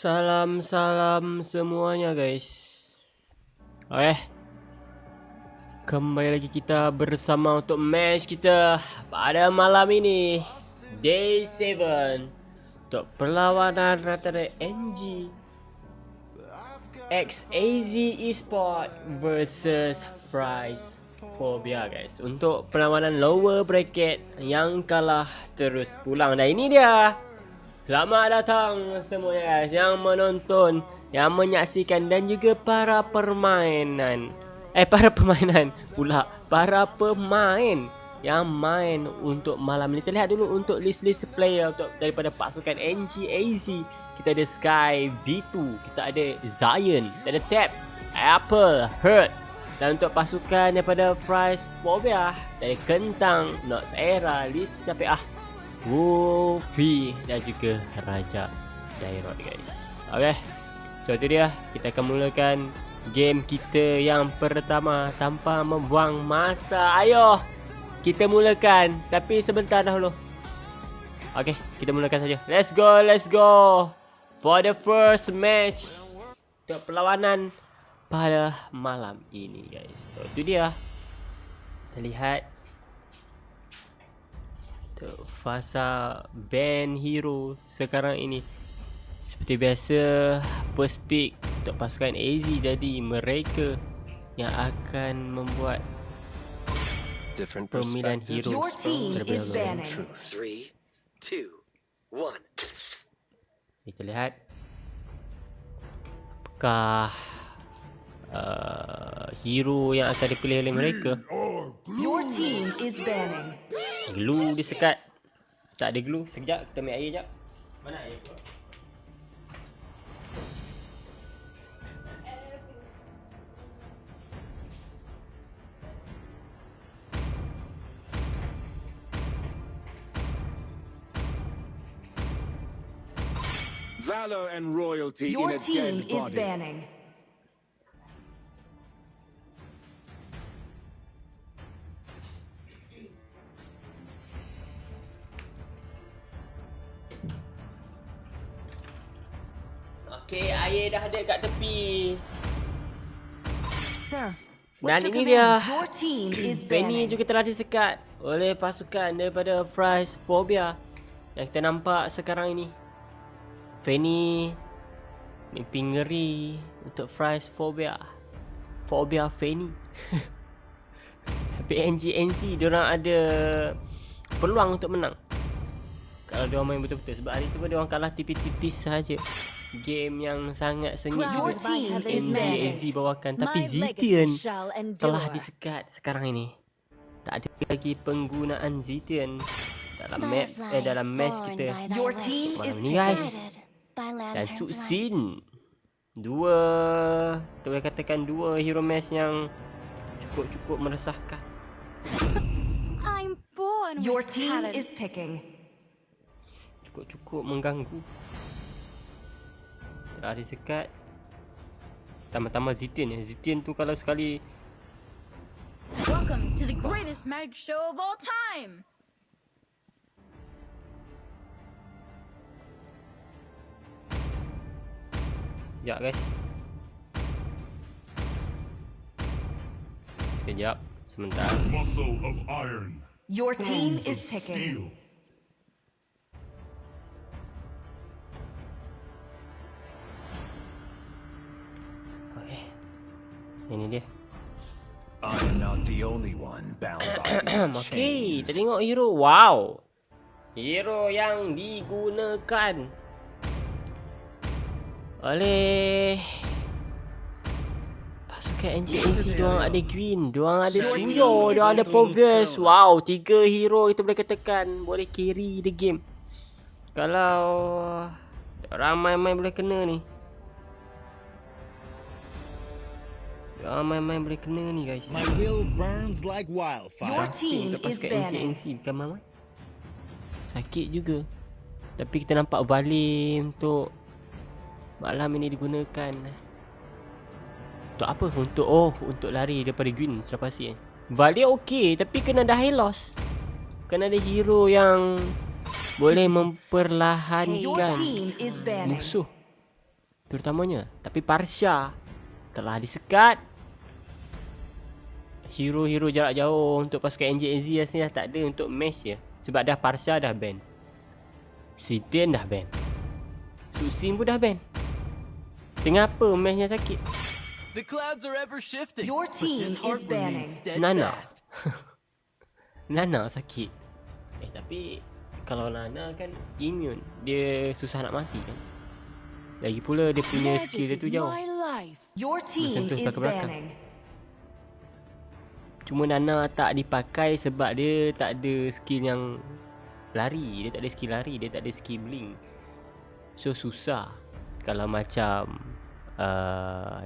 Salam semuanya guys. Kembali lagi kita bersama untuk match kita pada malam ini, Day 7, untuk perlawanan antara NG X AZ Esport versus Fries Phobia guys. Untuk perlawanan lower bracket yang kalah terus pulang. Dan ini dia. Selamat datang semuanya guys yang menonton, yang menyaksikan, dan juga para permainan para pemain yang main untuk malam ini. Kita lihat dulu untuk list player untuk daripada pasukan NG AZ. Kita ada Sky V2, kita ada Zion, kita ada Tap, Apple, Hurt. Dan untuk pasukan daripada Fries Phobia, dari Kentang, Nox Era, Lis Capeah, Wolfie dan juga Raja Dairot guys. So itu dia, kita akan mulakan game kita yang pertama tanpa membuang masa. Ayo kita mulakan, tapi sebentar dahulu. Kita mulakan saja. Let's go for the first match untuk perlawanan pada malam ini guys. So itu dia, kita lihat fasa band hero sekarang ini. Seperti biasa, first pick untuk pasukan AZ, jadi mereka yang akan membuat pemilihan hero terlebih dahulu. 3, 2, 1. Kita lihat apakah hero yang akan dipilih oleh mereka. Your team is banning. Glue disekat. Tak ada glue. Sekejap kita ambil air jap. Mana air tu? Valor and royalty Your in a team dead is body. banning. Okey, air dah ada kat tepi. Sir, Dan what's your ini command? dia. Your team is Fanny banning. juga telah disekat oleh pasukan daripada Fries Phobia yang kita nampak sekarang ini. Fanny mimpi ngeri untuk Fries Phobia. Phobia Fanny. Tapi NGNC diorang ada peluang untuk menang kalau diorang main betul-betul. Sebab hari tu pun diorang kalah tipis-tipis saja. Game yang sangat sengit Your juga team is banning. NGNC bawakan. Tapi My Zitian legacy shall telah endure. disekat sekarang ini. Tak ada lagi penggunaan Zitian dalam map dalam match kita. Your team is Malam ni guys. picking. Dan Suksin, dua, kita boleh katakan dua hero match yang cukup meresahkan. I'm born Your with team talent. is picking. Cukup mengganggu. Dah disekat. Tambah-tambah Zitian ya. Zitian tu kalau sekali Welcome to the greatest magic show of all time. sekejap guys. Sekejap. Sebentar. Muscle of iron. Your team Bones of is picking. steel. Okay. Ini dia. I am not the only one bound by these Okay, kita chains. tengok hero. Wow. Hero yang digunakan oleh pasukan NGNC. Diorang ada Green, diorang ada Your Suyo, team is diorang ada leading. Provius. Wow, 3 hero kita boleh katakan boleh carry the game. Kalau ramai main boleh kena ni. Ramai boleh kena ni guys. My will burns like Your wildfire. team Untuk is pasukan banning. NGNC bukan Maman. Sakit juga. Tapi kita nampak Valley untuk malam ini digunakan. Untuk apa? Untuk lari daripada Green selepas ni. Valley okey tapi kena dah loss. Kena ada hero yang boleh Your memperlahankan team is banning. musuh terutamanya. Tapi Parsha telah disekat. Hero-hero jarak jauh untuk pasukan NJNZ rasanya dah tak ada untuk match je. Sebab dah Parsha dah ban, Sitian dah ban, Susin pun dah ban. Tengah apa matchnya sakit? The clouds are ever shifting. Your but team this is heart banning. remains Nana. steadfast. Nana sakit. Tapi kalau Nana kan immune, dia susah nak mati kan. Lagi pula dia punya skill dia Magic tu is jauh. my life. Your team Sentuh is ke belakang. banning. Cuma Nana tak dipakai sebab dia tak ada skill yang lari. Dia tak ada skill lari, dia tak ada skill blink. So susah. Kalau macam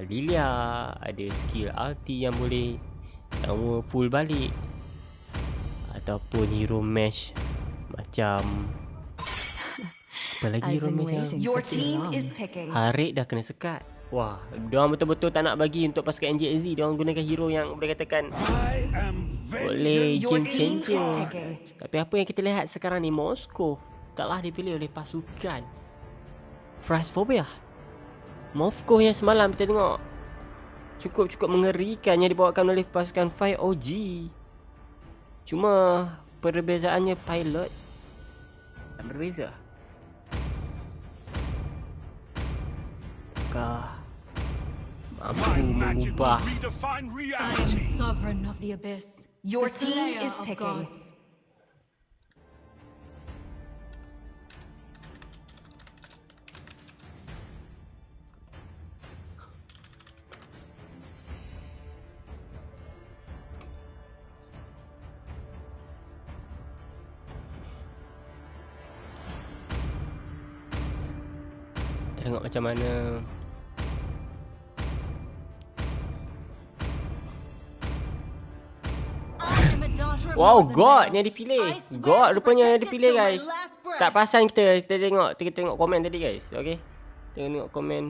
Lilia ada skill ulti yang boleh nama full balik. Ataupun hero mesh macam apa lagi I've hero been mesh yang waiting. Your for too team long. is picking. Harik dah kena sekat. Wah, diorang betul-betul tak nak bagi untuk pasukan NJZ. Diorang gunakan hero yang boleh katakan I am boleh vengeance. Your game team is changer. picking. Tapi apa yang kita lihat sekarang ni, Moskov telah dipilih oleh pasukan Frasphobia. Moskov yang semalam kita tengok cukup mengerikan yang dibawakan oleh pasukan 5OG. Cuma perbezaannya pilot tak berbeza. Apakah mampu My magic will mengubah redefine I am reality. sovereign of the abyss. Your the team slayer is of picking. gods. Kita tengok macam mana. Ultimate daughter of Wow, Northern God Vale. ni ada dipilih. I swear God to rupanya protect ada it dipilih till my guys. last breath. Tak perasan kita tengok komen tadi guys. Okay. Tengok komen.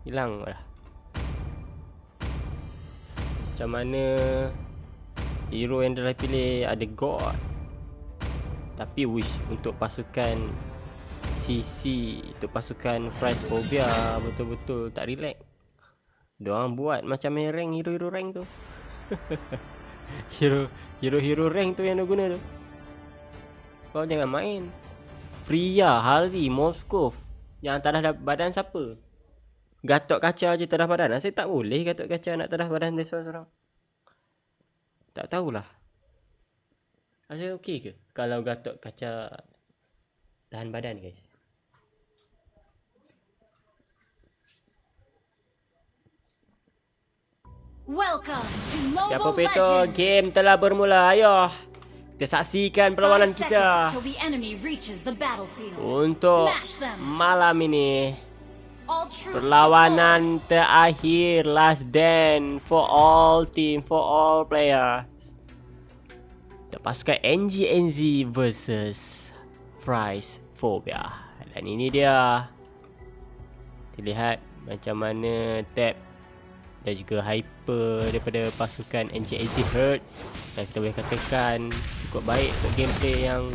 Hilang lah. Macam mana hero yang dah pilih ada God. Tapi wish untuk pasukan CC, untuk pasukan Price Phobia betul-betul tak relax. Diorang buat macam main rank, hero-hero rank tu. Hero rank tu yang dia guna tu. Kau jangan main. Freya, Hardy, Moskov. Yang tadah badan siapa? Gatot kaca je tadah badan. Saya tak boleh Gatot kaca nak tadah badan dia seorang-seorang. Tak tahulah. Rasa okey ke kalau Gatot kaca tahan badan guys? Welcome to Siapa Mobile peto? Legends. Game telah bermula. Ayo. Kita saksikan perlawanan 5 kita seconds till the enemy reaches the battlefield. untuk Smash them. malam ini. All troops Perlawanan terakhir, last dance for all team, for all players. Untuk pasukan NGNZ versus Price Phobia. Dan ini dia. Kita lihat macam mana tab dan juga hyper daripada pasukan NGNZ Herd. Dan kita boleh katakan cukup baik untuk gameplay yang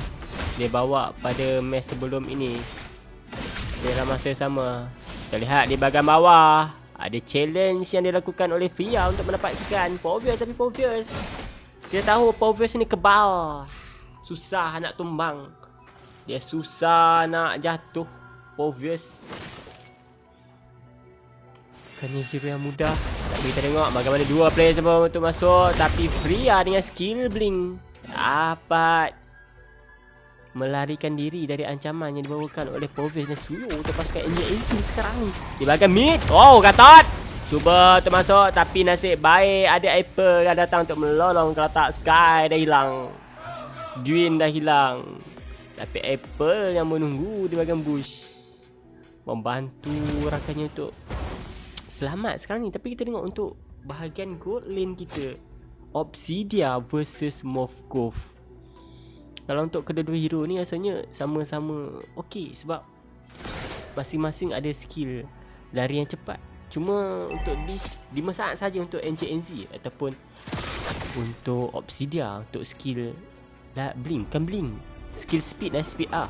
dia bawa pada match sebelum ini. Dalam masa sama, kita lihat di bahagian bawah ada challenge yang dilakukan oleh Freya untuk mendapatkan Povius. Tapi Povius, kita tahu Povius ni kebal, susah nak tumbang, dia susah nak jatuh. Povius kan ni hero yang mudah. Tapi kita tengok bagaimana dua player sebelum untuk masuk. Tapi Freya dengan skill blink dapat melarikan diri dari ancaman yang dibawakan oleh Povius dan Suyo untuk pasukan NGNZ sekarang ni. Di bahagian mid, oh Gatot cuba termasuk tapi nasib baik ada Apple yang datang untuk menolong. Kalau tak Sky dah hilang, Gwyn dah hilang. Tapi Apple yang menunggu di bahagian bush membantu rakannya untuk selamat sekarang ni. Tapi kita tengok untuk bahagian gold lane kita, Obsidia versus Moskov. Kalau untuk kedua-dua hero ni rasanya sama-sama okey sebab masing-masing ada skill lari yang cepat. Cuma untuk this 5 saat saja untuk NGNZ ataupun untuk Obsidia untuk skill blink, bukan blink, skill speed dan speed up.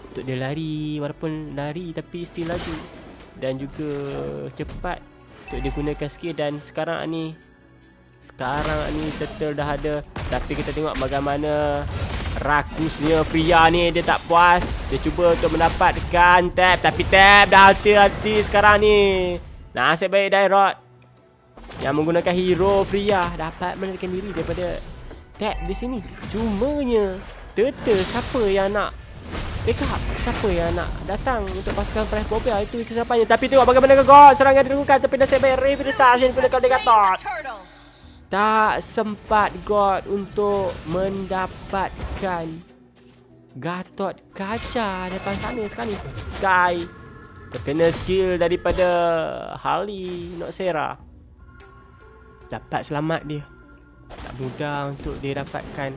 Untuk dia lari, walaupun lari tapi still laju dan juga cepat untuk dia gunakan skill. Dan sekarang ni turtle dah ada. Tapi kita tengok bagaimana rakusnya Freya ni, dia tak puas. Dia cuba untuk mendapatkan tab, tapi tab dah hati-hati sekarang ni. Nasib baik Dairot yang menggunakan hero Freya dapat melarikan diri daripada tab di sini. Cumanya turtle siapa yang nak backup, siapa yang nak datang untuk pasukan Price Phobia, itu kesiapannya. Tapi tengok bagaimana God serangan dilakukan. Tapi nasib baik rehabilitasi yang digunakan oleh Gatot. Tak sempat God untuk mendapatkan Gatot kaca depan sana sekarang ni. Sky terkena skill daripada Harley Noxera. Dapat selamat dia. Tak mudah untuk dia dapatkan.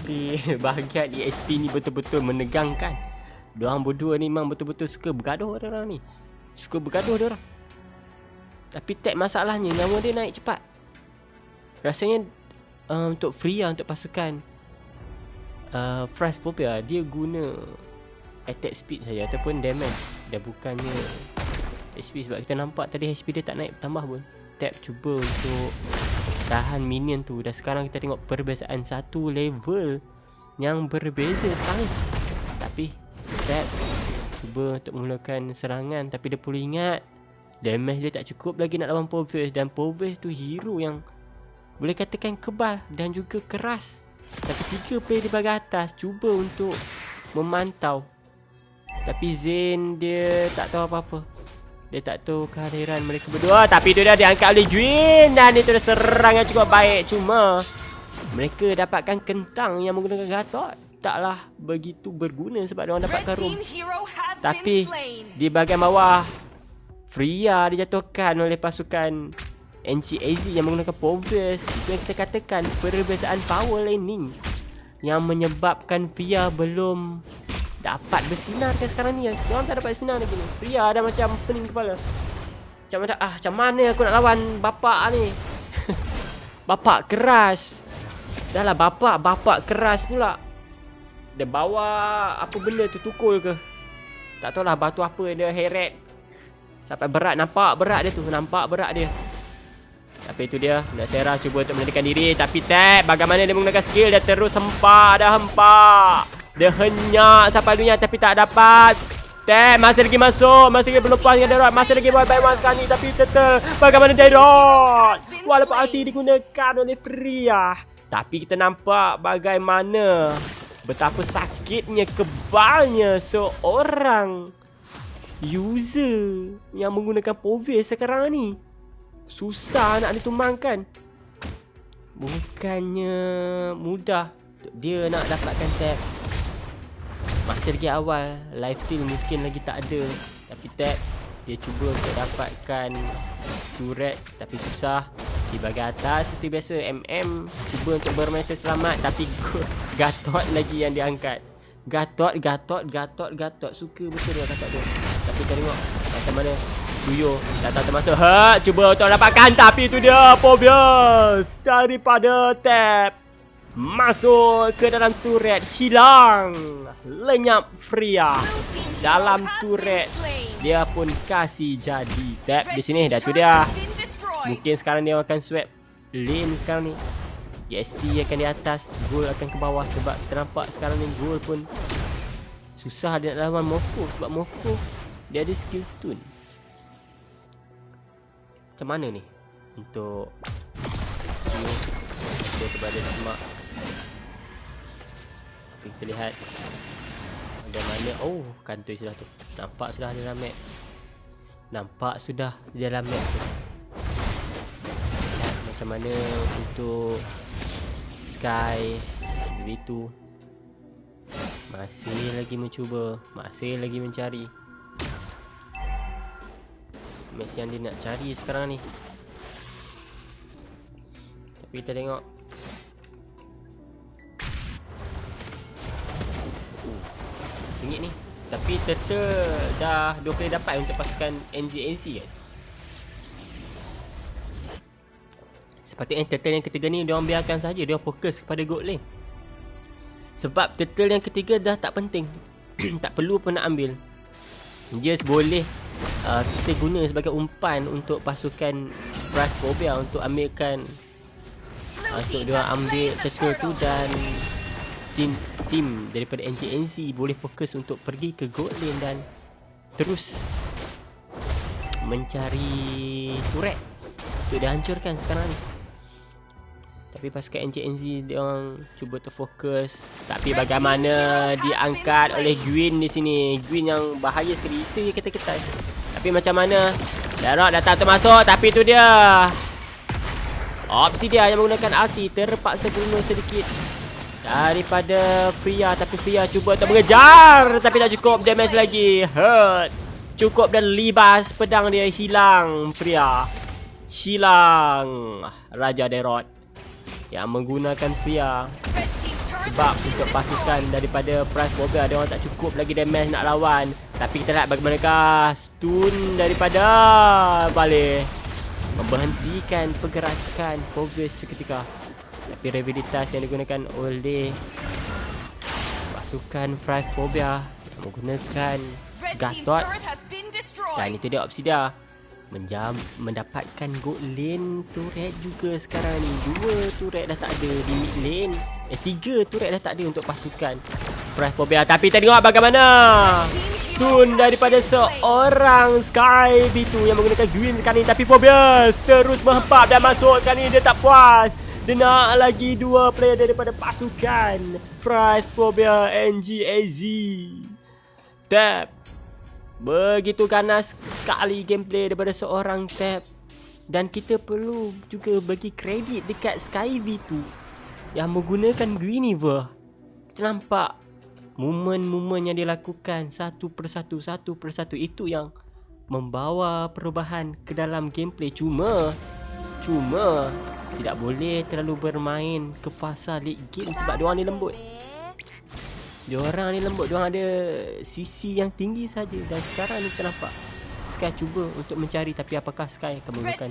Di bahagian ESP ni betul-betul menegangkan. Diorang berdua ni memang betul-betul suka bergaduh diorang ni. Suka bergaduh diorang. Tapi tak masalahnya nyawa dia naik cepat. Rasanya untuk Freya, untuk pasukan Price Phobia, dia guna attack speed saja ataupun damage, dan bukannya HP. Sebab kita nampak tadi HP dia tak naik tambah pun. Tab cuba untuk tahan minion tu. Dan sekarang kita tengok perbezaan satu level yang berbeza sekali. Tapi Tab cuba untuk memulakan serangan, tapi dia perlu ingat damage dia tak cukup lagi nak lawan Povius. Dan Povius tu hero yang boleh katakan kebal dan juga keras. Tapi 3 player di bahagian atas cuba untuk memantau. Tapi Zain dia tak tahu apa-apa. Dia tak tahu kehadiran mereka berdua. Tapi itu dah diangkat oleh Gwyn. Dan itu dah serang yang cukup baik. Cuma mereka dapatkan kentang yang menggunakan Gatot. taklah begitu berguna sebab dia orang dapatkan room. hero has Tapi di bahagian bawah Freya dijatuhkan oleh pasukan NGAZ yang menggunakan Povus. Itu yang kita katakan perbezaan power laning yang menyebabkan Freya belum dapat bersinar kan sekarang ni. Diorang tak dapat bersinar lagi ni. Freya dah macam pening kepala. Macam mana aku nak lawan bapak ni. Bapak keras. Dah lah bapak keras pula. Dia bawa apa benda tu, tukul ke? Tak tahulah batu apa dia heret. Sampai berat, nampak berat dia tu. Tapi itu dia, nak Sarah cuba untuk melarikan diri. Tapi Tab, bagaimana dia menggunakan skill. Dia terus hempak. Dia henyak sampai dunia tapi tak dapat. Tab, masih lagi masuk. Masih lagi berlepas dengan Dairot. Masih lagi buat baik sekali ni. Tapi Turtle, bagaimana Dairot. Walaupun ulti digunakan oleh Freya. Tapi kita nampak bagaimana betapa sakitnya, kebalnya seorang user yang menggunakan Povus sekarang ni. Susah nak ditumbangkan. Bukannya mudah dia nak dapatkan tab. Masih lagi awal, life steal mungkin lagi tak ada. Tapi tab, dia cuba untuk dapatkan turret tapi susah. Di bahagian atas seperti biasa MM cuba untuk bermain selamat. Tapi Gatot lagi yang diangkat. Gatot suka betul dia Gatot tu. Tapi kita tengok macam mana Suyo datang termasuk. Cuba untuk dapatkan. Tapi itu dia Povus daripada Tab masuk ke dalam turret. Hilang. Lenyap Freya dalam turret. Dia pun kasih jadi Tab di sini. Dah tu dia. Mungkin sekarang dia akan swap lane sekarang ni. ESP akan di atas, Ghoul akan ke bawah. Sebab kita nampak sekarang ni Ghoul pun susah dia nak lawan Moko. Sebab Moko dia ada skill stun. Macam mana ni untuk dia terberada semak. Kita lihat ada mana. Oh, kantoi sudah tu. Nampak sudah di dalam map tu. Macam mana untuk Sky itu masih lagi mencuba, masih lagi mencari. Match yang dia nak cari sekarang ni. Tapi kita tengok sengit ni. Tapi Turtle dah 2 player dapat untuk pasukan NGAZ guys. Sepatutnya Turtle yang ketiga ni diorang biarkan saja, diorang fokus kepada gold lane. Sebab Turtle yang ketiga dah tak penting. Tak perlu pun nak ambil. Just boleh kita guna sebagai umpan untuk pasukan Phasphobia untuk ambilkan untuk diorang ambil turtle tu. Dan tim daripada NGNZ boleh fokus untuk pergi ke gold lane dan terus mencari turret untuk dihancurkan sekarang ni. Tapi pasukan NGNZ dia orang cuba terfokus. Tapi bagaimana diangkat oleh Gwyn di sini. Gwyn yang bahaya sekali. Itu yang kata-kata. Tapi macam mana Dairot datang termasuk. Tapi itu dia Obsidian yang menggunakan ulti terpaksa guna sedikit daripada Freya. Tapi Freya cuba untuk mengejar. Tapi tak cukup, damage lagi. Hurt cukup dan libas pedang dia. Hilang Freya. Hilang Raja Dairot yang menggunakan Freya. Sebab untuk pasukan daripada Phasphobia dia orang tak cukup lagi damage nak lawan. Tapi kita lihat bagaimanakah stun daripada Balik memberhentikan pergerakan Povus seketika. Tapi rehabilitas yang digunakan oleh pasukan Phasphobia menggunakan Gatot. Dan itu dia Obsidian mendapatkan gold lane turret juga sekarang ni. 2 turret dah tak ada di mid lane. 3 turret dah tak ada untuk pasukan Phasphobia. Tapi kita tengok bagaimana stun daripada seorang Sky B2 yang menggunakan Gwyn sekarang ni. Tapi Povus terus menghempap dan masuk sekarang ni. Dia tak puas. Dia nak lagi 2 player daripada pasukan Phasphobia NGAZ. Tab begitu ganas sekali gameplay daripada seorang Tab. Dan kita perlu juga bagi kredit dekat Sky V2 yang menggunakan Guinevere. Kita kita nampak momen-momen yang dilakukan satu persatu. Itu yang membawa perubahan ke dalam gameplay. Cuma tidak boleh terlalu bermain ke fasa late game sebab diorang ni lembut. Diorang ada sisi yang tinggi saja. Dan sekarang ni kita nampak Sky cuba untuk mencari, tapi apakah Sky akan menggunakan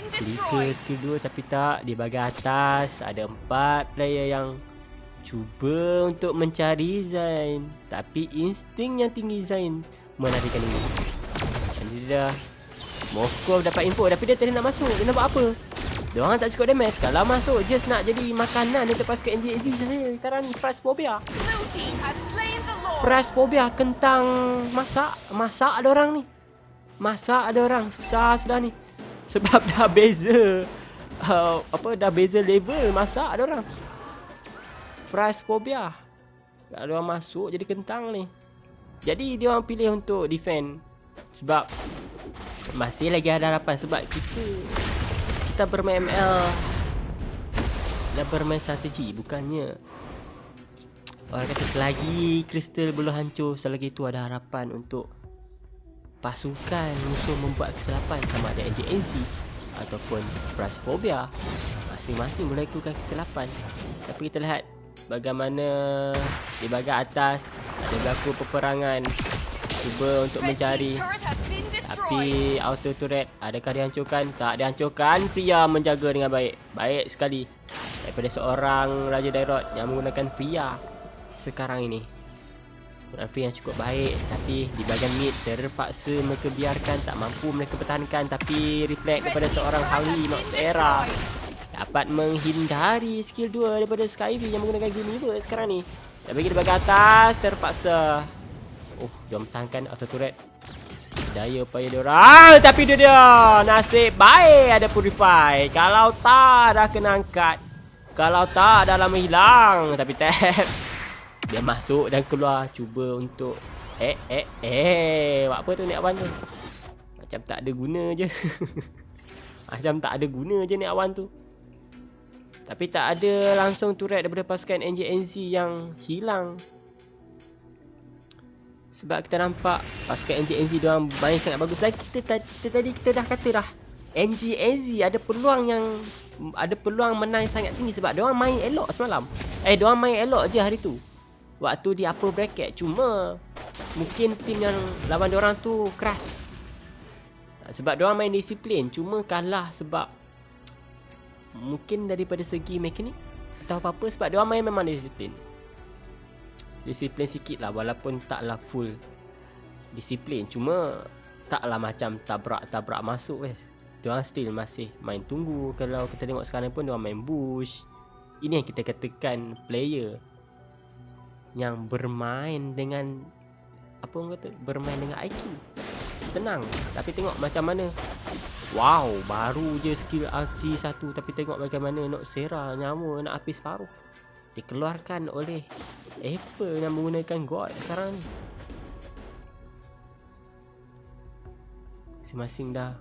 flicker skill 2, tapi tak. Di bahagian atas ada 4 player yang cuba untuk mencari Zain, tapi insting yang tinggi Zain menarikan ini. Dan dia dah Moskov dapat info, tapi dia tak nak masuk. Dia nak buat apa? Dia orang tak cukup damage. Kalau masuk just nak jadi makanan untuk pasukan NJZ saja. Sekarang ni Frostphobia kentang masak ada orang ni. Susah sudah ni. Sebab dah beza dah beza level masak ada orang. Frostphobia. Kalau orang masuk jadi kentang ni. Jadi dia orang pilih untuk defend. Sebab masih lagi ada harapan. Sebab kita bermain ML dan bermain strategi. Bukannya orang kata selagi kristal belum hancur, selagi itu ada harapan untuk pasukan musuh membuat kesilapan, sama ada NJZ ataupun Frostphobia. Masing-masing boleh lakukan kesilapan. Tapi kita lihat bagaimana di bahagian atas ada berlaku peperangan, cuba untuk mencari, tapi auto turret adakah dihancurkan? Tak dihancurkan. Fia menjaga dengan baik sekali daripada seorang Raja Dairot yang menggunakan Fia sekarang ini. Fia yang cukup baik, tapi di bahagian mid terpaksa mereka biarkan, tak mampu mereka pertahankan. Tapi reflect daripada seorang Harley Noxera dapat menghindari skill 2 daripada Skyvy yang menggunakan Gulliver sekarang ni. Dan bagi di bahagian atas terpaksa dia mempertahankan auto turret. Daya upaya diorang, tapi dia nasib baik ada Purify. Kalau tak dah kena angkat, kalau tak dah lama hilang. Tapi tap dia masuk dan keluar, cuba untuk buat apa tu Nek Awan tu? Macam tak ada guna je. Macam tak ada guna je Nek Awan tu. Tapi tak ada langsung turret daripada pasukan NJNZ yang hilang. Sebab kita nampak pasukan NJNZ diorang main sangat bagus. Lagi kita dah kata dah, NJNZ ada peluang menang sangat tinggi sebab diorang main elok semalam. Diorang main elok je hari tu waktu di upper bracket. Cuma mungkin tim yang lawan diorang tu keras sebab diorang main disiplin. Cuma kalah sebab mungkin daripada segi mekanik atau apa-apa, sebab diorang main memang disiplin sikit lah, walaupun taklah full disiplin. Cuma taklah macam tabrak masuk guys. Diorang still masih main tunggu. Kalau kita tengok sekarang pun diorang main bush. Ini yang kita katakan player yang bermain dengan bermain dengan IQ. Tenang. Tapi tengok macam mana. Wow, baru je skill ulti 1, tapi tengok bagaimana Noxera nyawa nak habis paruh. Dikeluarkan oleh Apple yang menggunakan God sekarang ni. Masing-masing dah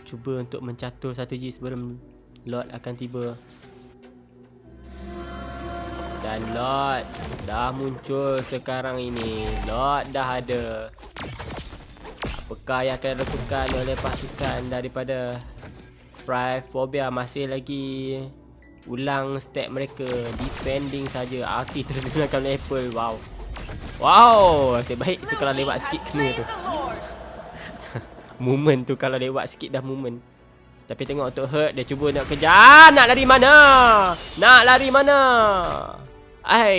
cuba untuk mencatur strategi sebelum Lord akan tiba. Dan Lord dah muncul sekarang ini. Lord dah ada. Apakah yang akan dilakukan oleh pasukan daripada Frostphobia? Masih lagi ulang step mereka, defending saja. Arti terus digunakan oleh Apple. Wow, nasib baik itu kalau lewat sikit kena tu. Moment tu kalau lewat sikit dah moment. Tapi tengok untuk Hurt, dia cuba nak kejar. Nak lari mana?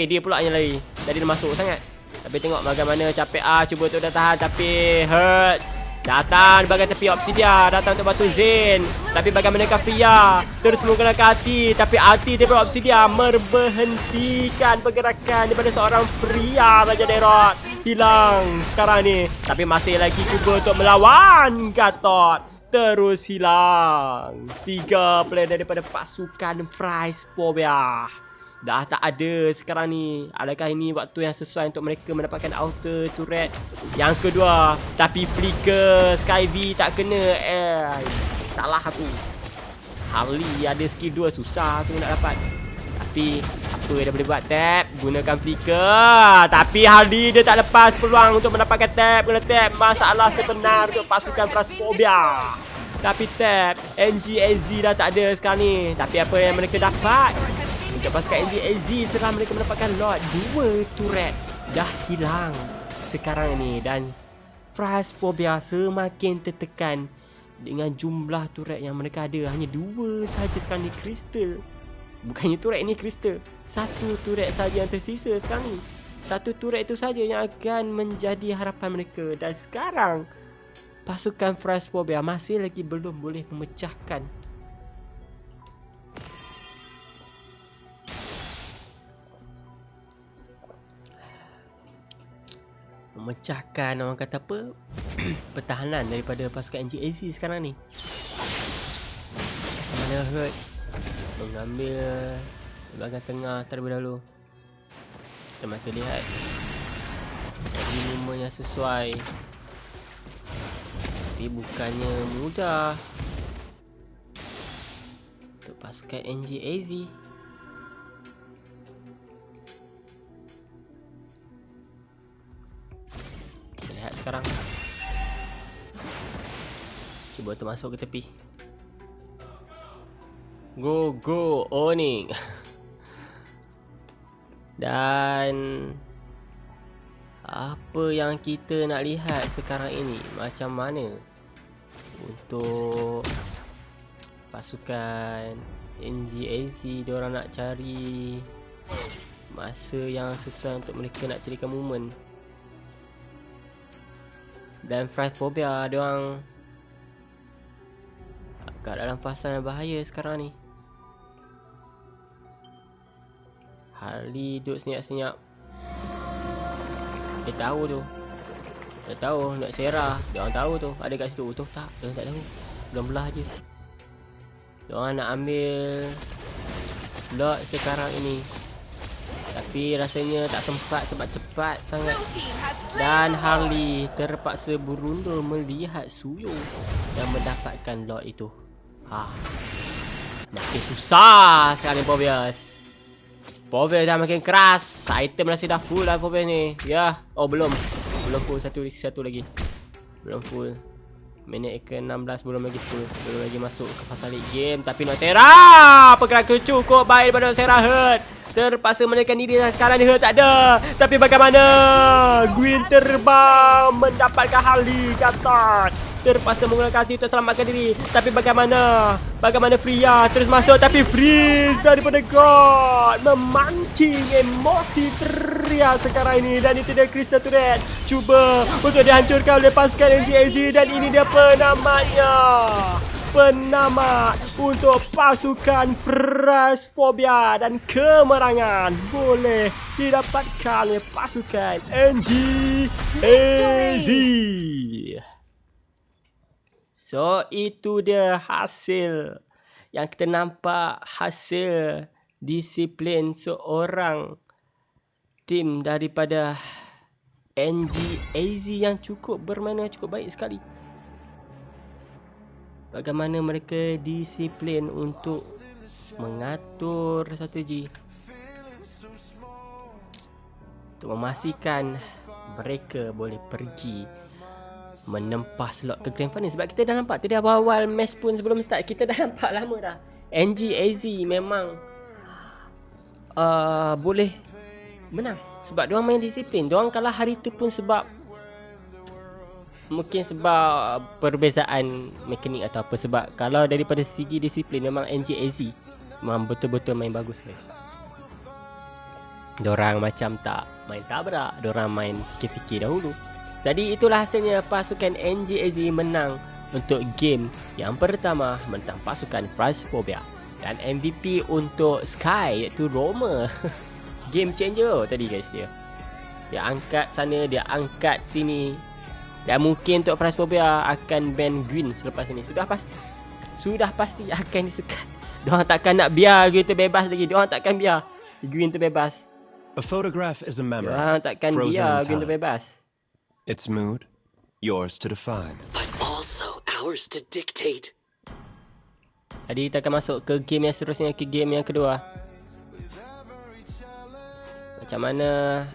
Dia pula yang lari. Jadi dia masuk sangat. Tapi tengok bagaimana capek cuba untuk dah tahan. Tapi Hurt datang bagai tepi Obsidia, datang untuk bantu Zain. Tapi bagaimana Fia terus menggunakan hati, tapi hati daripada Obsidia berhentikan pergerakan daripada seorang pria Raja Dairot. Hilang sekarang ni. Tapi masih lagi cuba untuk melawan Gatot. Terus hilang. 3 player daripada pasukan Frostphobia dah tak ada sekarang ni. Adakah ini waktu yang sesuai untuk mereka mendapatkan outer turret yang kedua? Tapi flicker Skyvy tak kena. Salah aku. Harley ada skill 2, susah tu nak dapat. Tapi apa dia boleh buat tap. Gunakan flicker. Tapi Hardy dia tak lepas peluang untuk mendapatkan tap. Guna tap. Masalah sebenar untuk pasukan Phasphobia. Tapi tap NGAZ dah tak ada sekarang ni. Tapi apa yang mereka dapat? Untuk pasukan NGAZ setelah mereka mendapatkan lot, 2 turret dah hilang sekarang ni. Dan Phasphobia semakin tertekan dengan jumlah turret yang mereka ada. Hanya 2 sahaja sekarang ni Crystal. Bukannya turret ni Crystal. 1 turret saja yang tersisa sekarang ni. 1 turret itu saja yang akan menjadi harapan mereka. Dan sekarang pasukan Phasphobia masih lagi belum boleh memecahkan orang kata apa, pertahanan daripada pasukan NGAZ sekarang ni. Mana Hurt mengambil bahagian tengah terlebih dahulu. Kita masih lihat lagi movement yang sesuai. Tapi bukannya mudah untuk pasukan NGAZ. Lihat sekarang. Cuba termasuk ke tepi. Go owning. Dan apa yang kita nak lihat sekarang ini, macam mana untuk pasukan NGAZ, diorang nak cari masa yang sesuai untuk mereka nak carikan moment. Dan Phasphobia diorang agak dalam fasa yang bahaya sekarang ni. Harley duduk senyap-senyap. Dia tahu tu. Dia tahu nak Serah. Diorang tahu tu. Ada kat situ. Tu tak. Diorang tak tahu. Belum belah je. Diorang nak ambil lot sekarang ini. Tapi rasanya tak sempat sebab cepat sangat. Dan Harley terpaksa berundur melihat Suyo yang mendapatkan lot itu. Makin susah sekarang ni Pobius. Pobius dah makin keras. Item rasa dah full lah Pobius ni. Ya. Oh belum. Belum full. Satu lagi. Belum full. Minit ke-16 belum lagi full. Belum lagi masuk ke fasa late game. Tapi Noxera pergerakan cukup baik daripada Noxera. Hurt terpaksa menaikkan diri dan sekarang ni Hurt tak ada. Tapi bagaimana Gwyn terbang mendapatkan Harley ke atas. Terpaksa menggunakan ulti untuk selamatkan diri. Tapi bagaimana Freya terus masuk. Tapi freeze daripada God memancing emosi teriak sekarang ini. Dan itu dia Crystal Turret cuba untuk dihancurkan oleh pasukan NGAZ. Dan ini dia penamat untuk pasukan Phasphobia. Dan kemenangan boleh didapatkan oleh pasukan NGAZ. So itu dia hasil yang kita nampak, hasil disiplin seorang tim daripada NGAZ yang bermain cukup baik sekali. Bagaimana mereka disiplin untuk mengatur strategi untuk memastikan mereka boleh pergi menempah slot ke Grand Final. Sebab kita dah nampak tadi awal-awal match pun sebelum start, kita dah nampak lama dah NGAZ memang boleh menang. Sebab diorang main disiplin. Diorang kalah hari tu pun sebab mungkin sebab perbezaan mekanik atau apa. Sebab kalau daripada segi disiplin memang NGAZ memang betul-betul main bagus. Diorang macam tak main tabrak, diorang main fikir-fikir dahulu. Jadi itulah hasilnya pasukan NGAZ menang untuk game yang pertama menentang pasukan Phasphobia. Dan MVP untuk Sky iaitu Roma. Game changer tadi guys dia. Dia angkat sana, dia angkat sini. Dan mungkin untuk Phasphobia akan ban Gwyn selepas ini. Sudah pasti akan disekat. Diorang takkan nak biar Gwyn terbebas lagi. Diorang takkan biar Gwyn terbebas. A photograph is a memory, Diorang takkan frozen biar in Gwyn time. terbebas. Its mood, yours to define. but also ours to dictate. Jadi kita akan masuk ke game yang seterusnya, ke game yang kedua. Macam mana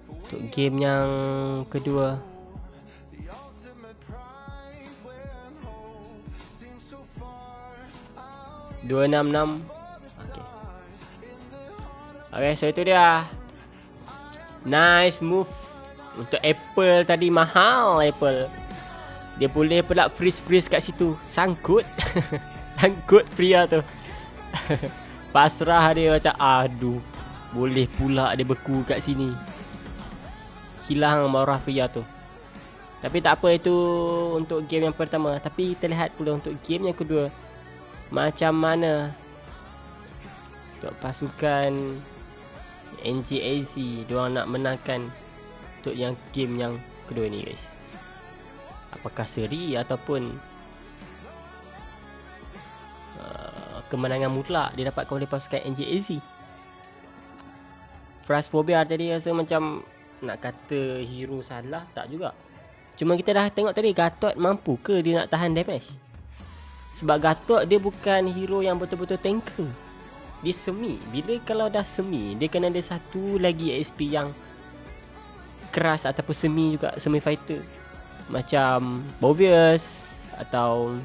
untuk game yang kedua? 266. Okay, so itu dia. Nice move untuk Apple tadi. Mahal Apple. Dia boleh pula freeze kat situ. Sangkut. Sangkut Freya tu. Pasrah dia macam aduh. Boleh pula dia beku kat sini. Hilang marah Freya tu. Tapi tak apa, itu untuk game yang pertama. Tapi kita lihat pula untuk game yang kedua. Macam mana untuk pasukan NGAZ diorang nak menangkan untuk yang game yang kedua ni guys. Apakah seri ataupun kemenangan mutlak didapatkan oleh pasukan NGAZ. Phasphobia tadi rasa macam nak kata hero salah, tak juga. Cuma kita dah tengok tadi Gatot mampu ke dia nak tahan damage. Sebab Gatot dia bukan hero yang betul-betul tanker. Dia semi. Bila kalau dah semi, dia kena ada satu lagi XP yang keras ataupun semi juga, semi fighter. Macam Bovius atau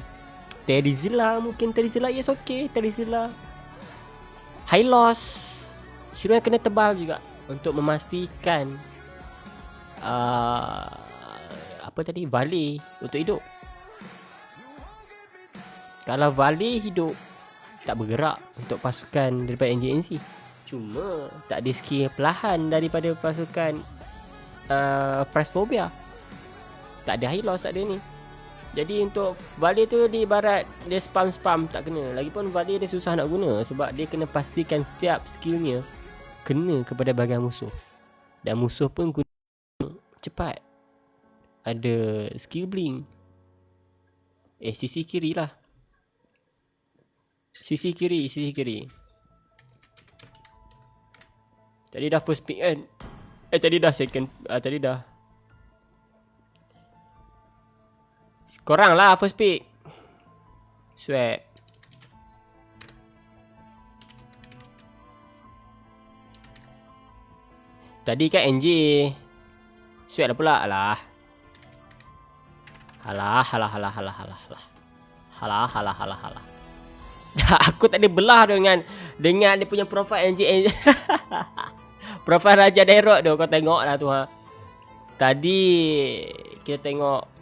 Terizilla mungkin. Terizilla yes okay. Terizilla, Hylos, hero yang kena tebal juga untuk memastikan apa tadi, Valley untuk hidup. Kalau Valley hidup, tak bergerak untuk pasukan daripada NGNC. Cuma tak ada skill perlahan daripada pasukan Phasphobia. Tak ada Hylos, tak ada ni. Jadi untuk Valley tu dia ibarat dia spam tak kena. Lagipun Valley dia susah nak guna sebab dia kena pastikan setiap skillnya kena kepada bahagian musuh. Dan musuh pun guna cepat. Ada skill blink. Sisi kiri lah. Sisi kiri. Tadi dah first pick kan. Tadi dah second. Tadi dah. Korang lah first pick. Swag. Tadi kan NJ. Swag dah pula. Alah. Aku tak ada belah dengan dia punya profile NJ. Profile Raja Daerot tu. Kau tengok lah tu ha. Tadi kita tengok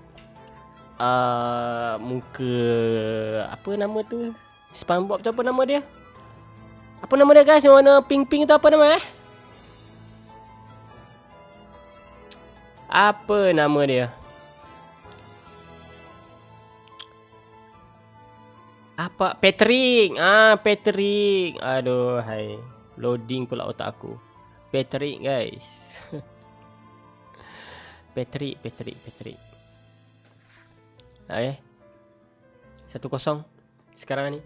muka apa nama tu, SpongeBob tu, apa nama dia? Apa nama dia guys? Yang warna pink-pink tu apa nama Apa nama dia? Apa? Patrick. Patrick. Aduh, hai. Loading pula otak aku. Patrick guys. Patrick. Okay. 1-0 sekarang ni.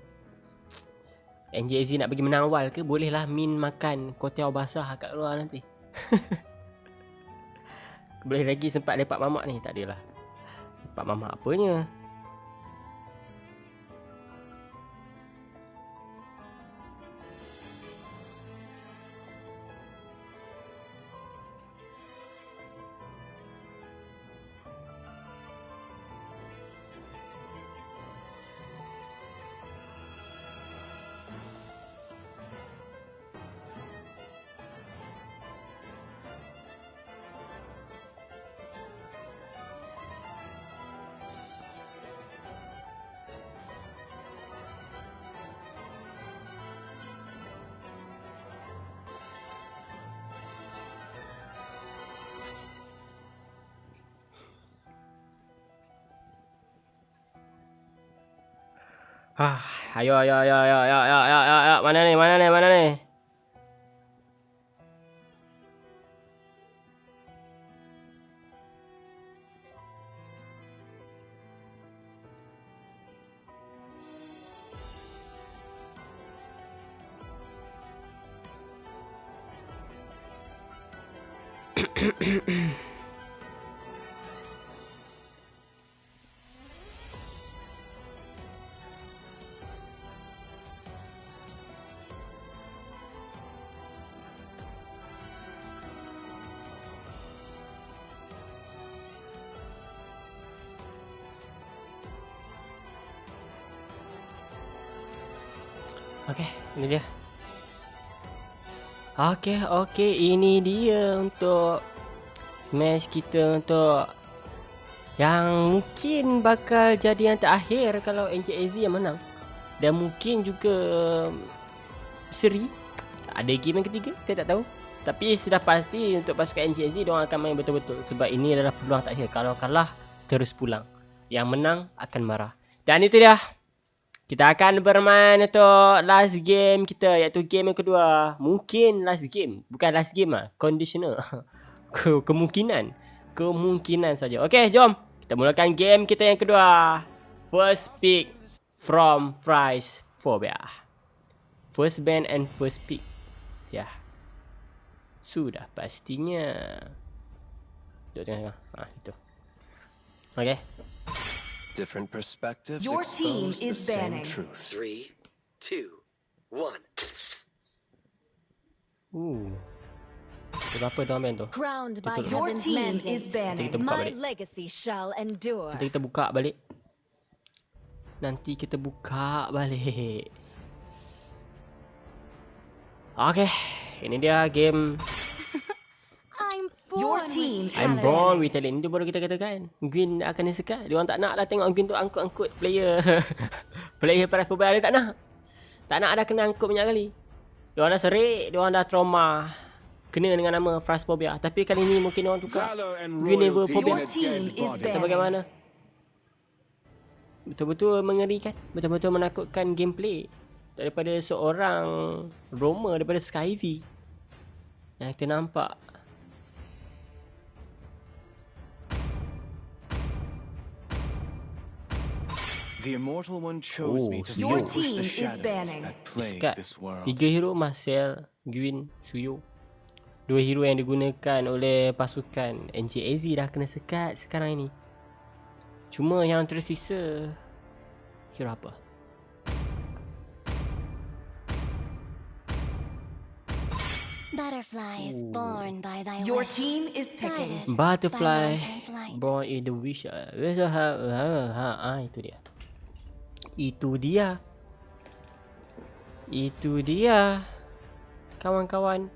NJZ nak bagi menang awal ke? Bolehlah Min makan kotiau basah kat luar nanti. Boleh lagi sempat lepak mamak ni. Tak adalah. Lepak mamak apanya? Ayo. Mana ni? Okay, ini dia. Okay, ini dia untuk match kita untuk yang mungkin bakal jadi yang terakhir kalau NJAZ yang menang. Dan mungkin juga seri. Ada game yang ketiga, kita tak tahu. Tapi sudah pasti untuk pasukan NJAZ diorang akan main betul-betul. Sebab ini adalah peluang terakhir. Kalau kalah, terus pulang. Yang menang akan marah. Dan itu dia. Kita akan bermain untuk last game kita, iaitu game yang kedua. Mungkin last game. Bukan last game lah. Conditional. Kemungkinan saja. Okey, jom. Kita mulakan game kita yang kedua. First pick from Prize Phobia. First ban and first pick. Ya. Sudah pastinya. Duduk tengah. Itu. Okey. Different perspectives Your team expose is the same banning. truth. 3, 2, 1. Berapa dia main tu? Crowned by Betul. Your heaven's team is mandate, banning. Kita buka my balik. legacy shall endure. Nanti kita buka balik. Nanti kita buka balik. Okey. Ini dia game I'm Your born team with is I'm banning. born with talent. Ini baru kita katakan. Green akan disekat. Diorang tak nak lah tengok Green tu angkut-angkut player. Player para football dia tak nak. Tak nak ada kena angkut banyak kali. Diorang dah serik. Diorang dah trauma. Kena dengan nama Frasphobia. Tapi kali ni mungkin diorang tukar Valor and Green Ever royalty Phobia. in a Your team dead is body. Atau banning. bagaimana? Betul-betul mengerikan. Betul-betul menakutkan gameplay. Daripada seorang Roma, daripada Skyvy. Yang kita nampak. The Immortal One chose me to Your vanquish team the is shadows banning. that plague Discard. this world. 3 hero Marcel, Gwyn, Suyo. 2 hero yang digunakan oleh pasukan NJAZ dah kena sekat sekarang ini. Cuma yang tersisa hero apa? Butterfly is born by thy Your wish. team is picking. Guided Butterfly by mountain's light. born in the wish. Itu dia. Itu dia. Kawan-kawan.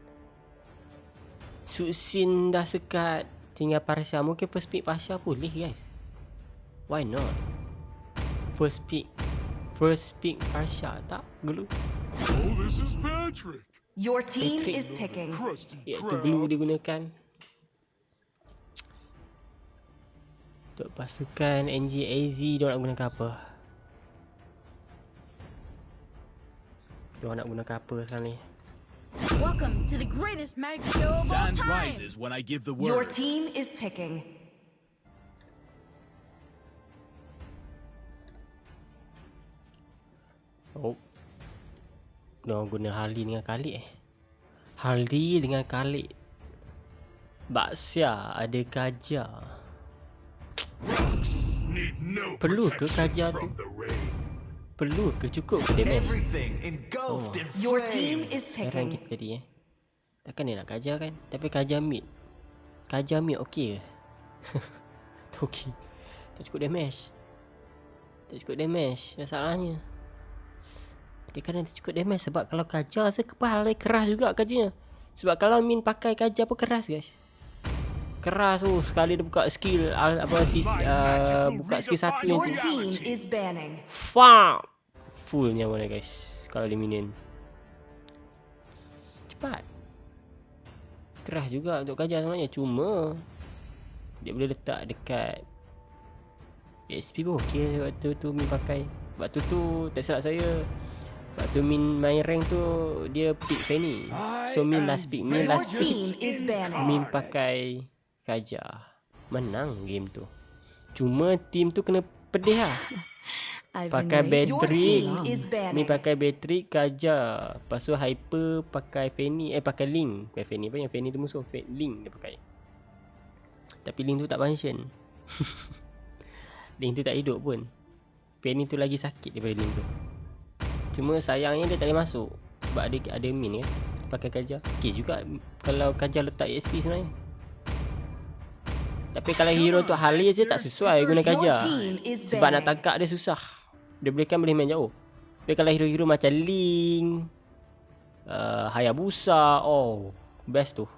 Suksin dah sekat. Tinggal Parsha. Mungkin first pick Parsha boleh guys. Why not? First pick Parsha. Tak gelu. Oh, this is Patrick. Your team Patrick. is picking. Krusty Iaitu Krab. glue digunakan untuk pasukan NJAZ. Diorang nak gunakan apa? Diorang nak gunakan apa sekarang ni? Welcome to the greatest magic show of all Sand time. rises when I give the Your word. team is picking. Oh, diorang guna Harley dengan Khalid Harley dengan Khalid. Baksia ada Gajah. Need no Perlu ke protection Gajah tu? from the rain. Perlu ke? Cukup ke damage? Everything engulfed in Your flame. team is Heran picking. kita tadi Takkan dia nak Gajah kan? Tapi Gajah mid okey ke? Tak okey. Tak cukup damage. Masalahnya dia kena cukup damage. Sebab kalau Gajah saya kepala dia keras juga Gajahnya. Sebab kalau Min pakai Gajah pun keras guys. Keras tu. Sekali dia buka skill buka skill satu yang Your tu, team is banning. full nyawa dia guys. Kalau dia minion cepat. Keras juga untuk Gajah sebenarnya. Cuma dia boleh letak dekat SP pun okey waktu tu Min pakai. Waktu tu tak silap saya, waktu Min main rank tu dia pick Fanny. So Min last pick. Your team is banning. Min pakai Gajah. Menang game tu. Cuma team tu kena pedih lah. Pakai Your battery. team is Min banning. pakai battery Gajah. Lepas tu Hyper pakai Fanny. Pakai Link. Pakai Fanny apa yang Fanny tu musuh. Link dia pakai. Tapi Link tu tak function. Link tu tak hidup pun. Fanny tu lagi sakit daripada Link tu. Cuma sayangnya dia tak boleh masuk. Sebab ada min kan. Pakai Gajah. Okay juga kalau Gajah letak ESP sebenarnya. Tapi kalau hero tu Harley je tak sesuai guna Gajah. Your team is Sebab nak banning. tangkap dia susah. Dia boleh main jauh. Tapi kalau hero-hero macam Link, Hayabusa, oh best tu.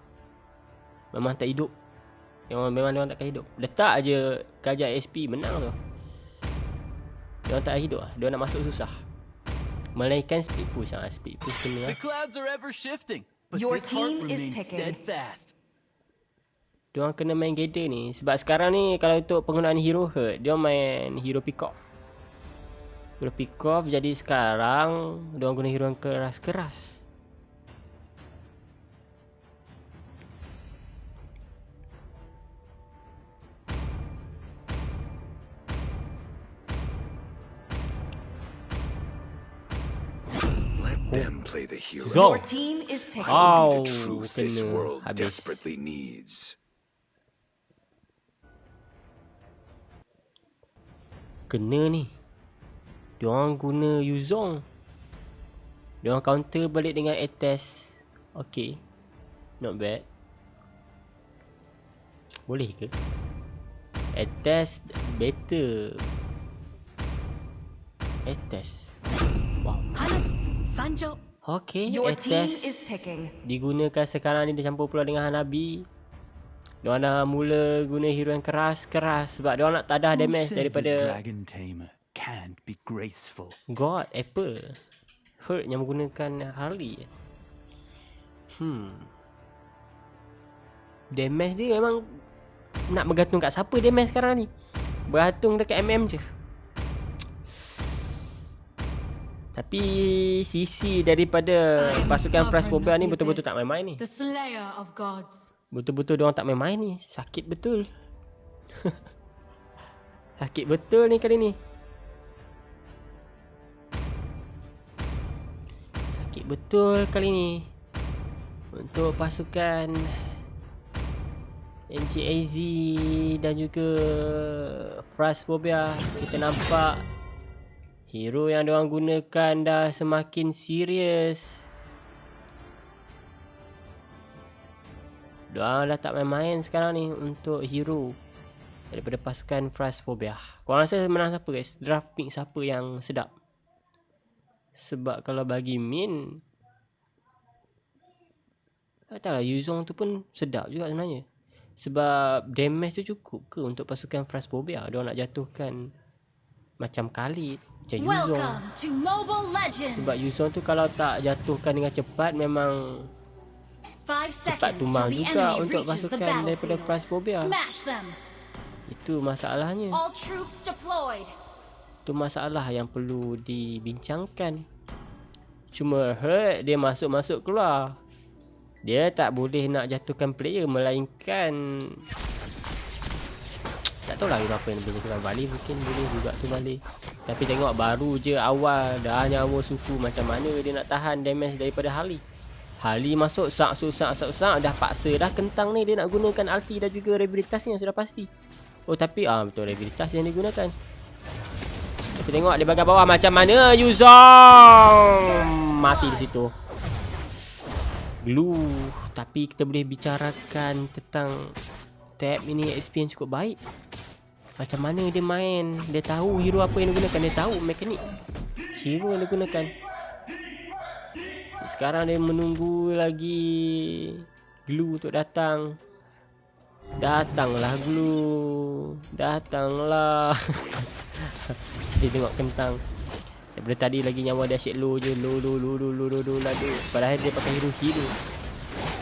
Memang tak hidup. Memang dia orang takkan hidup. Letak je kajak SP menang tu. Dia orang tak hidup lah. Dia orang nak masuk susah. Melainkan speed push. Speed push kena lah. The clouds are ever shifting, but Your this heart team is remains picking. steadfast. Dia orang kena main gather ni. Sebab sekarang ni kalau untuk penggunaan hero hurt, dia orang main hero pick off. Hero pick off, jadi sekarang dia orang guna hero yang keras-keras. Let them play the hero. Zo. Your team is picking. Oh, The truth this kena world habis. desperately needs. Kena ni. Diorang guna Yuzong. Diorang counter balik dengan Ates. Okay. Not bad. Boleh ke? Ates better. Ates. Wow. Sancho. Okay, Your team Ates is picking. digunakan sekarang ni, dia campur pula dengan Hanabi. Diorang dah mula guna hero yang keras-keras sebab diorang nak tadah damage daripada Dragon Tamer can't be graceful. God Apple. Hurt yang menggunakan Harley. Damage dia memang nak bergantung kat siapa damage sekarang ni. Bergantung dekat MM je. Tapi sisi daripada pasukan Frostphobia ni betul-betul tak main-main ni. The slayer of gods. Betul-betul diorang tak main-main ni. Sakit betul. Sakit betul ni kali ni. Sakit betul kali ni. Untuk pasukan NCAZ dan juga Frostphobia, kita nampak hero yang diorang gunakan dah semakin serius. Diorang dah tak main-main sekarang ni untuk hero daripada pasukan Frostphobia. Korang rasa menang siapa guys? Draft pick siapa yang sedap? Sebab kalau bagi Min, tak tahu lah, Yuzong tu pun sedap juga sebenarnya. Sebab damage tu cukup ke untuk pasukan Frostphobia? Diorang nak jatuhkan macam Khalid, macam Yuzong. Welcome to Mobile Legends. Sebab Yuzong tu kalau tak jatuhkan dengan cepat, memang 5 cepat seconds tumbang till the juga enemy untuk reaches the pasukan daripada battlefield. Frostphobia. Smash them. Itu masalahnya. All troops deployed. Itu masalah yang perlu dibincangkan. Cuma Hurt dia masuk-masuk keluar. Dia tak boleh nak jatuhkan player, melainkan tak tahu lah apa yang boleh jatuhkan. Bali mungkin boleh juga tu Bali. Tapi tengok baru je awal dah nyawa suku, macam mana dia nak tahan damage daripada Harley. Harley masuk sak dah paksa dah kentang ni, dia nak gunakan ulti dan juga rehabilitas ni yang sudah pasti. Oh tapi betul rehabilitas yang digunakan. Tapi tengok di bahagian bawah macam mana Yuzong mati di situ. Glue. Tapi kita boleh bicarakan tentang tab ini XP yang cukup baik. Macam mana dia main, dia tahu hero apa yang dia gunakan, dia tahu mekanik hero yang dia gunakan. Sekarang dia menunggu lagi Glue untuk datang. Datanglah Glue. Datanglah. Dia tengok kentang. Daripada tadi lagi nyawa dia asyik low je. Low. Padahal dia pakai hero.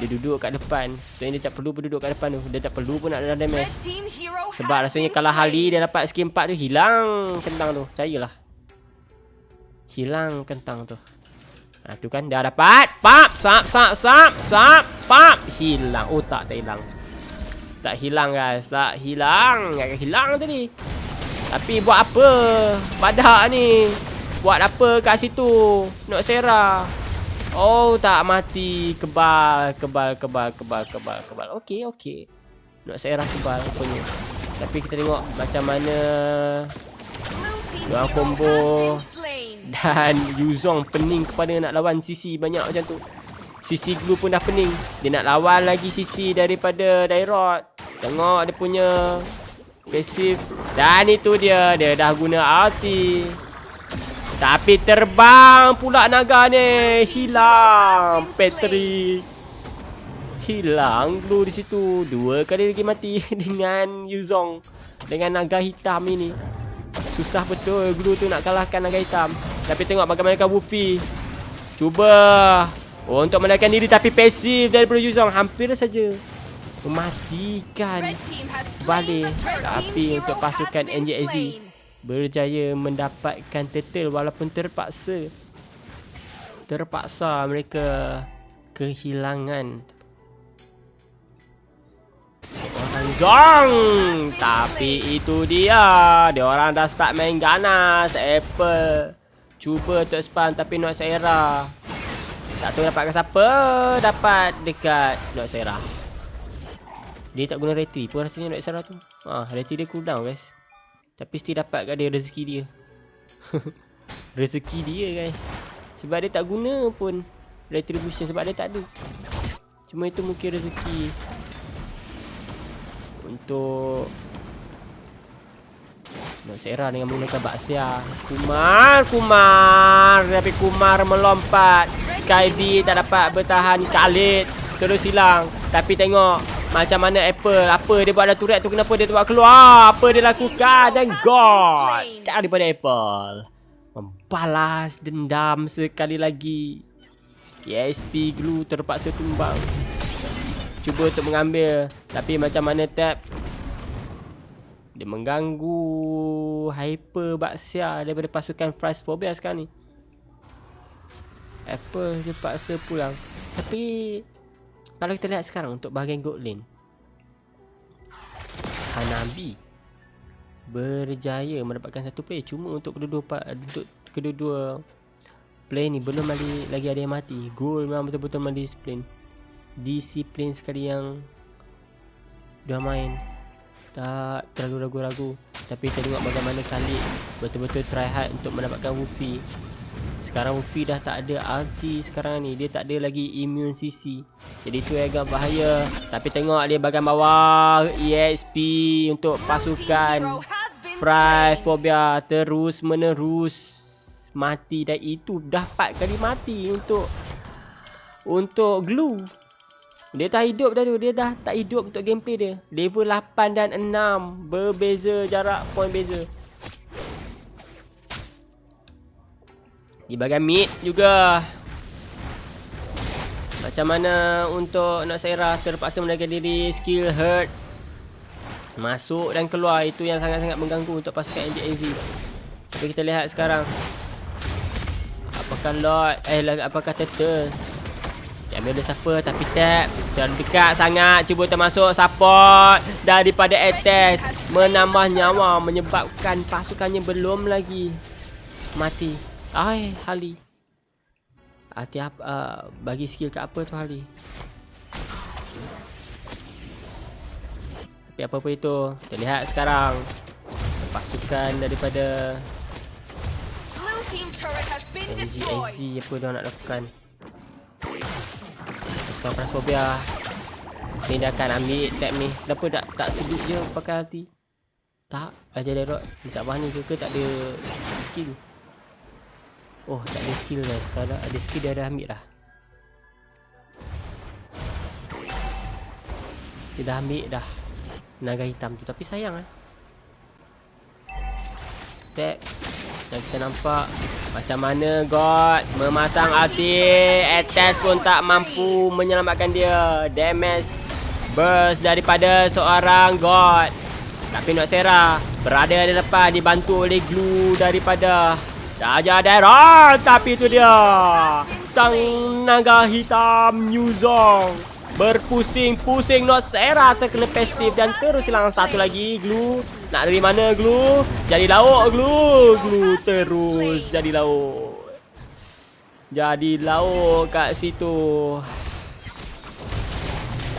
Dia duduk kat depan. Sebetulnya dia tak perlu pun duduk kat depan tu. Dia tak perlu pun nak ada damage. Sebab rasanya kalau Harley dia dapat skill 4 tu, hilang kentang tu. Percayalah. Hilang kentang tu. Tu kan dah dapat. Pap, sap, pap. Hilang. Oh tak hilang. Tak hilang guys. Tak hilang. Agak hilang tadi. Tapi buat apa badak ni? Buat apa kat situ? Nak Serah. Oh tak mati. Kebal. Okey. Nak Serah kebal punya. Tapi kita tengok macam mana diorang combo. Dan Yuzong pening kepada nak lawan CC banyak macam tu. CC Glue pun dah pening. Dia nak lawan lagi CC daripada Dairot. Tengok dia punya passive. Dan itu dia. Dia dah guna ulti. Tapi terbang pula naga ni. Hilang Patrick. Hilang Glue di situ. 2 kali lagi mati dengan Yuzong. Dengan naga hitam ini. Susah betul Glue tu nak kalahkan naga hitam. Tapi tengok bagaimana Wufi. Cuba untuk menaikkan diri tapi pasif daripada Yuzong. Hampir saja mematikan balik. Tapi untuk pasukan NJAZ berjaya mendapatkan turtle walaupun terpaksa mereka kehilangan seorang gong. Tapi itu dia orang dah start main ganas. Apple cuba untuk spam tapi Noxera tak tahu dapatkan siapa. Dapat dekat Noxera. Dia tak guna reti pun rasanya Noxera tu. Reti dia cooldown guys. Tapi still dapat kat dia rezeki dia. Rezeki dia guys. Sebab dia tak guna pun retribution sebab dia tak ada. Cuma itu mungkin rezeki untuk Noxera dengan menggunakan Baxia. Kumar tapi Kumar melompat. Skyby tak dapat bertahan. Khalid terus hilang. Tapi tengok macam mana Apple. Apa dia buat dalam turret tu. Kenapa dia buat keluar. Apa dia lakukan. Dan God daripada Apple membalas dendam sekali lagi. ESP Glue terpaksa tumbang. Cuba untuk mengambil. Tapi macam mana tap. Dia mengganggu Hyper Baxia daripada pasukan Phasphobia sekarang ni. Apple dia paksa pulang. Tapi kalau kita lihat sekarang untuk bahagian gold lane, Hanabi berjaya mendapatkan satu play. Cuma untuk kedua-dua play ni belum lagi ada yang mati. Gold memang betul-betul disiplin sekali yang dah main. Tak terlalu ragu-ragu. Tapi kita tengok bagaimana Khalid betul-betul try hard untuk mendapatkan Wufi. Sekarang Wufi dah tak ada ulti sekarang ni. Dia tak ada lagi immune CC. Jadi itu agak bahaya. Tapi tengok dia bahagian bawah. EXP untuk pasukan Phasphobia terus menerus mati. Dan itu dah 4 kali mati untuk Glue. Dia tak hidup dah tu. Dia dah tak hidup untuk gameplay dia. Level 8 dan 6. Berbeza jarak point beza. Di bahagian mid juga. Macam mana untuk Noxera terpaksa menaikkan diri. Skill hurt. Masuk dan keluar. Itu yang sangat-sangat mengganggu untuk pasukan NJAZ. Tapi kita lihat sekarang. Apakah Lord. Apakah Turtle. Dia ambil oleh siapa. Tapi tap. Terlalu dekat sangat. Cuba termasuk support. Daripada attack. Menambah nyawa. Menyebabkan pasukannya belum lagi mati. Hali. Bagi skill kat apa tu Hali. Tapi apa-apa itu. Kita lihat sekarang. Pasukan daripada NJAZ apa dia nak lakukan. Pasukan Phasphobia. Ni dia akan ambil tap ni. Kenapa tak sedut je pakai ulti. Tak. Ajar Derot. Dia tak berani ke tak ada skill. Oh, tak ada skill dah. Kalau ada skill dia dah ambil dah. Dia dah ambil dah naga hitam tu. Tapi sayang tap. Dan kita nampak macam mana God memasang ulti. Attack pun tak mampu menyelamatkan dia. Damage burst daripada seorang God. Tapi Noxera berada di depan. Dibantu oleh Glue daripada Raja Daerah. Tapi itu dia sang naga hitam Yuzong berpusing-pusing. Noxera terkena pasif dan terus hilang satu lagi. Glue nak dari mana Glue? Jadi lauk Glue terus jadi lauk. Jadi lauk kat situ.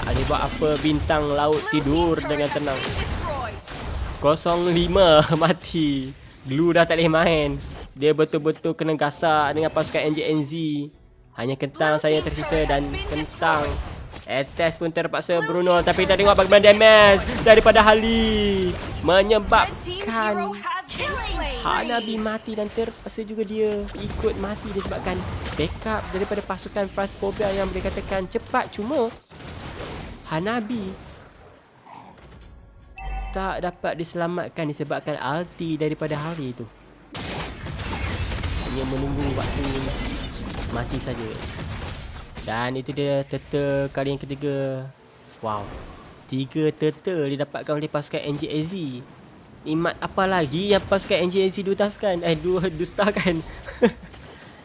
Tak boleh buat apa. Bintang laut tidur dengan tenang. 05 mati. Glue dah tak boleh main. Dia betul-betul kena gasak dengan pasukan NJNZ. Hanya kentang saya tersisa dan kentang. Attack pun terpaksa Bruno. Tapi kita tengok bagaimana damage daripada Hali. Menyebabkan Hanabi mati dan terpaksa juga dia ikut mati disebabkan backup daripada pasukan Phasphobia yang boleh katakan cepat. Cuma Hanabi tak dapat diselamatkan disebabkan ulti daripada Hari tu. Hanya menunggu waktu mati saja. Dan itu dia turtle kali yang ketiga. Wow, 3 turtle didapatkan oleh pasukan NGAZ. Nikmat apa lagi yang pasukan NGAZ dustakan?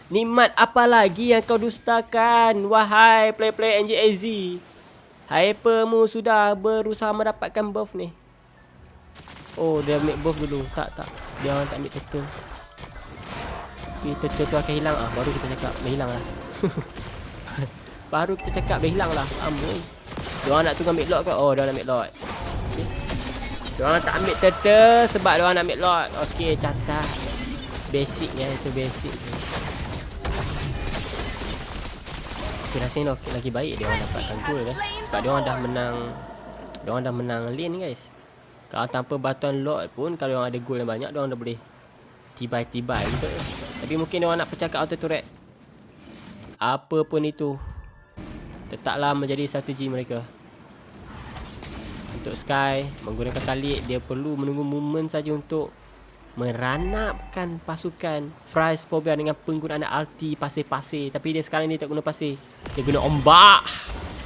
Nikmat apa lagi yang kau dustakan, wahai player-player NGAZ? Hypermu sudah berusaha mendapatkan buff ni. Oh, dia ambil buff dulu. Tak. Dia orang tak ambil turtle. Tapi turtle tu akan hilang. Baru kita cakap dah hilang lah. Baru kita cakap dah hilang lah. Amboi. Diorang nak tunggu ambil lot ke? Oh, diorang nak ambil lot. Okay. Diorang tak ambil turtle sebab diorang nak ambil lot. Okay, catat. Basicnya itu basic. Okay, rasanya lagi baik diorang dapatkan goal kan. Sebab diorang dah menang lane guys. Kalau tanpa bantuan lot pun, kalau diorang ada goal yang banyak, diorang dah boleh tibai-tibai gitu. Tapi mungkin diorang nak pecahkan auto turret. Apa pun itu, tetaplah menjadi strategi mereka. Untuk Sky menggunakan Khalid, dia perlu menunggu momen saja untuk meranapkan pasukan Phasphobia dengan penggunaan ulti pasir-pasir. Tapi dia sekarang ni tak guna pasir, dia guna ombak.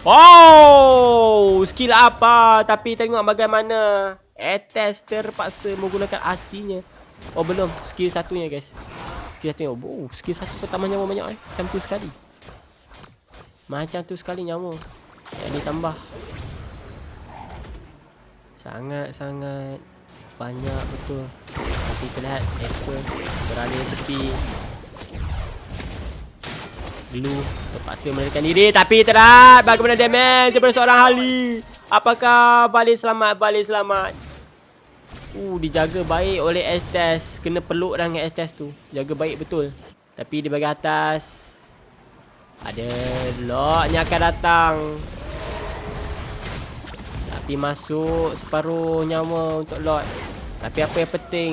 Oh, skill apa? Tapi tengok bagaimana Ates terpaksa menggunakan ultinya. Oh, belum skill satunya guys. Skill satunya. Oh, skill satu pertama nyawa banyak Macam tu sekali. Macam tu sekali nyawa yang ditambah. Sangat-sangat banyak betul. Tapi kita lihat Asper berada di tepi. Blue terpaksa melarikan diri. Tapi tidak. Bagaimana damage daripada seorang Harley? Apakah balik selamat? Balik selamat. Dijaga baik oleh Estes. Kena peluk dengan Estes tu. Jaga baik betul. Tapi di bahagian atas ada lotnya akan datang. Tapi masuk separuh nyawa untuk lot. Tapi apa yang penting,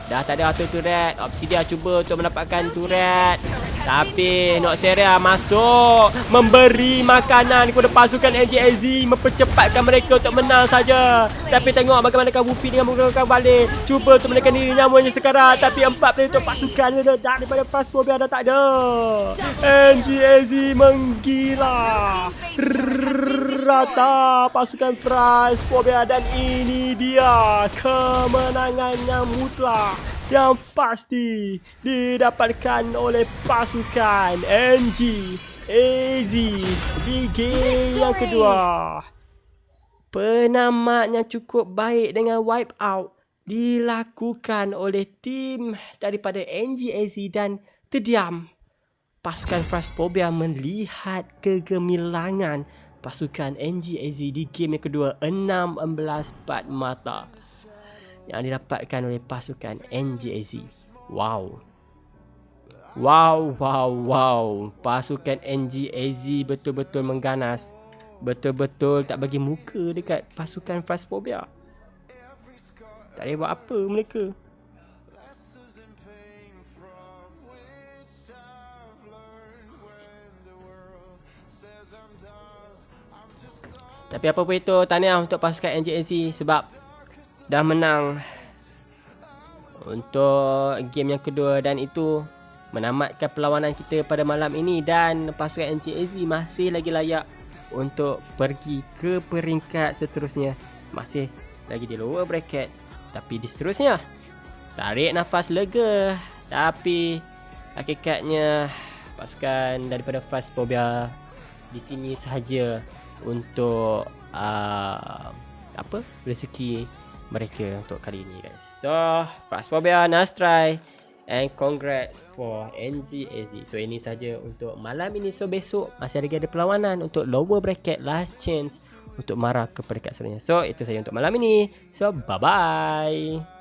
dah tak ada auto turret. Obsidian cuba untuk mendapatkan turret. Tapi Noxeria masuk, memberi makanan kepada pasukan NGAZ, mempercepatkan mereka untuk menang saja. Tapi tengok bagaimana Wufi dengan menggunakan balik. Cuba untuk menekan diri nyamanya sekarang. Tapi 4 player untuk pasukan daripada Phasphobia dah tak ada. NGAZ menggila rata pasukan Phasphobia. Dan ini dia kemenangannya mutlak yang pasti didapatkan oleh pasukan NGAZ di game yang kedua. Penamat yang cukup baik dengan wipe out dilakukan oleh tim daripada NGAZ dan terdiam. Pasukan Phasphobia melihat kegemilangan pasukan NGAZ di game yang kedua 16-4 mata yang didapatkan oleh pasukan NGAZ. Wow. Pasukan NGAZ betul-betul mengganas. Betul-betul tak bagi muka dekat pasukan Phasphobia. Tak boleh buat apa mereka. Tapi apa pun itu, tahniah untuk pasukan NGAZ sebab dah menang untuk game yang kedua. Dan itu menamatkan perlawanan kita pada malam ini. Dan pasukan NGAZ masih lagi layak untuk pergi ke peringkat seterusnya. Masih lagi di lower bracket. Tapi di seterusnya tarik nafas lega. Tapi hakikatnya pasukan daripada Phasphobia di sini sahaja untuk rezeki mereka untuk kali ini guys. So Phasphobia, nice try and congrats for NGAZ. So ini saja untuk malam ini. So besok masih ada perlawanan untuk lower bracket, last chance untuk marah ke peringkat seterusnya. So itu saja untuk malam ini. So bye bye.